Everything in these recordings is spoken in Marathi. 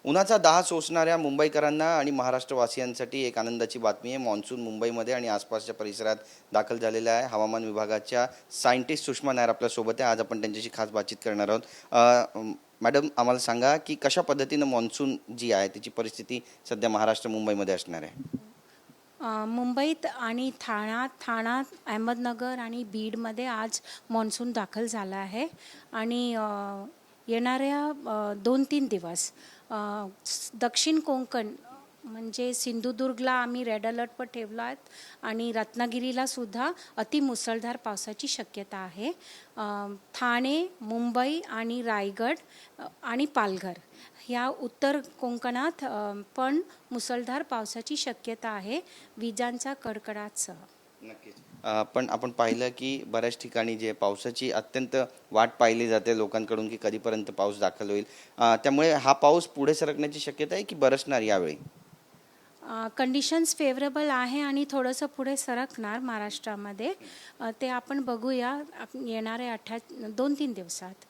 उन्हाचा दाह सोसणाऱ्या मुंबईकरांना आणि महाराष्ट्रवासियांसाठी एक आनंदाची बातमी आहे. मान्सून मुंबईमध्ये आणि आसपासच्या परिसरात दाखल झालेला आहे. हवामान विभागाच्या सायंटिस्ट सुषमा नायर आपल्यासोबत आहे. आज आपण त्यांच्याशी खास बातचीत करणार आहोत. मॅडम, आम्हाला सांगा की कशा पद्धतीनं मान्सून जी आहे त्याची परिस्थिती सध्या महाराष्ट्र मुंबईमध्ये असणार आहे. मुंबईत आणि ठाणा, अहमदनगर आणि बीडमध्ये आज मान्सून दाखल झाला आहे आणि येणाऱ्या 2-3 दिवस दक्षिण कोकण म्हणजे सिंधुदुर्गला आम्ही रेड अलर्टवर ठेवला आहे आणि रत्नागिरीला सुद्धा अतिमुसळधार पावसाची शक्यता आहे. ठाणे, मुंबई आणि रायगड आणि पालघर ह्या उत्तर कोकणात पण मुसळधार पावसाची शक्यता आहे, विजांचा कडकडाटसह. नक्कीच. पण आपण पाहिलं की बऱ्याच ठिकाणी जे पावसाची अत्यंत वाट पाहिली जाते लोकांकडून की कधीपर्यंत पाऊस दाखल होईल. त्यामुळे हा पाऊस पुढे सरकण्याची शक्यता आहे की बरसणार यावेळी? कंडिशन्स फेवरेबल आहे आणि थोडंसं पुढे सरकणार महाराष्ट्रामध्ये. ते आपण बघूया येणाऱ्या 2-3 दिवसात.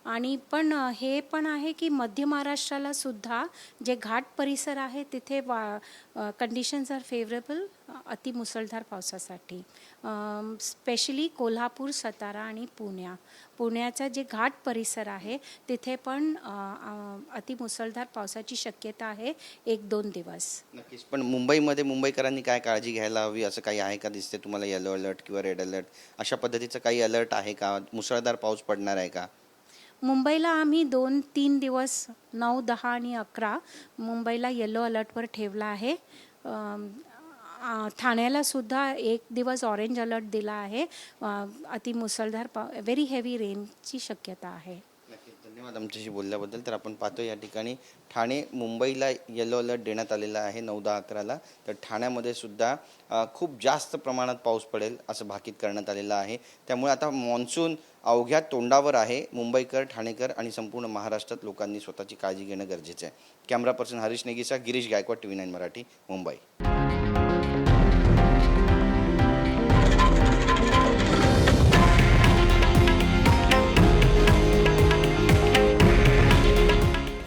आणि पण हे पण आहे की मध्य महाराष्ट्राला सुद्धा जे घाट परिसर आहे तिथे कंडिशन्स आर फेवरेबल अतिमुसळधार पावसासाठी. स्पेशली कोल्हापूर, सातारा आणि पुण्याचा जे घाट परिसर आहे तिथे पण अतिमुसळधार पावसाची शक्यता आहे 1-2 दिवस. नक्कीच. पण मुंबईमध्ये मुंबईकरांनी काय काळजी घ्यायला हवी असं काही आहे का? दिसते तुम्हाला येलो अलर्ट किंवा रेड अलर्ट अशा पद्धतीचं काही अलर्ट आहे का? मुसळधार पाऊस पडणार आहे का? मुंबईला आम्ही 2-3 दिवस 9, 10 आणि 11 मुंबईला येलो अलर्टवर ठेवला आहे. ठाण्याला सुद्धा 1 दिवस ऑरेंज अलर्ट दिला आहे. अतिमुसळधार व्हेरी हेवी रेनची शक्यता आहे. नक्कीच. धन्यवाद आमच्याशी बोलल्याबद्दल. तर आपण पाहतो या ठिकाणी ठाणे, मुंबईला येलो अलर्ट देण्यात आलेला आहे 9, 10, 11ला. तर ठाण्यामध्ये सुद्धा खूप जास्त प्रमाणात पाऊस पडेल असं भाकीत करण्यात आलेलं आहे. त्यामुळे आता मान्सून अवघ्या तोंडावर आहे. मुंबईकर, ठाणेकर आणि संपूर्ण महाराष्ट्रात लोकांनी स्वतःची काळजी घेणं गरजेचं आहे. कॅमेरा पर्सन हरीश नेगीसा, गिरीश गायकवाड, TV9 मराठी, मुंबई.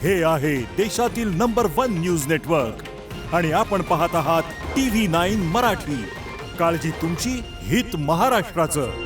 हे आहे देशातील नंबर 1 न्यूज नेटवर्क आणि आपण पाहत आहात TV9 मराठी. काळजी तुमची, हित महाराष्ट्राचं.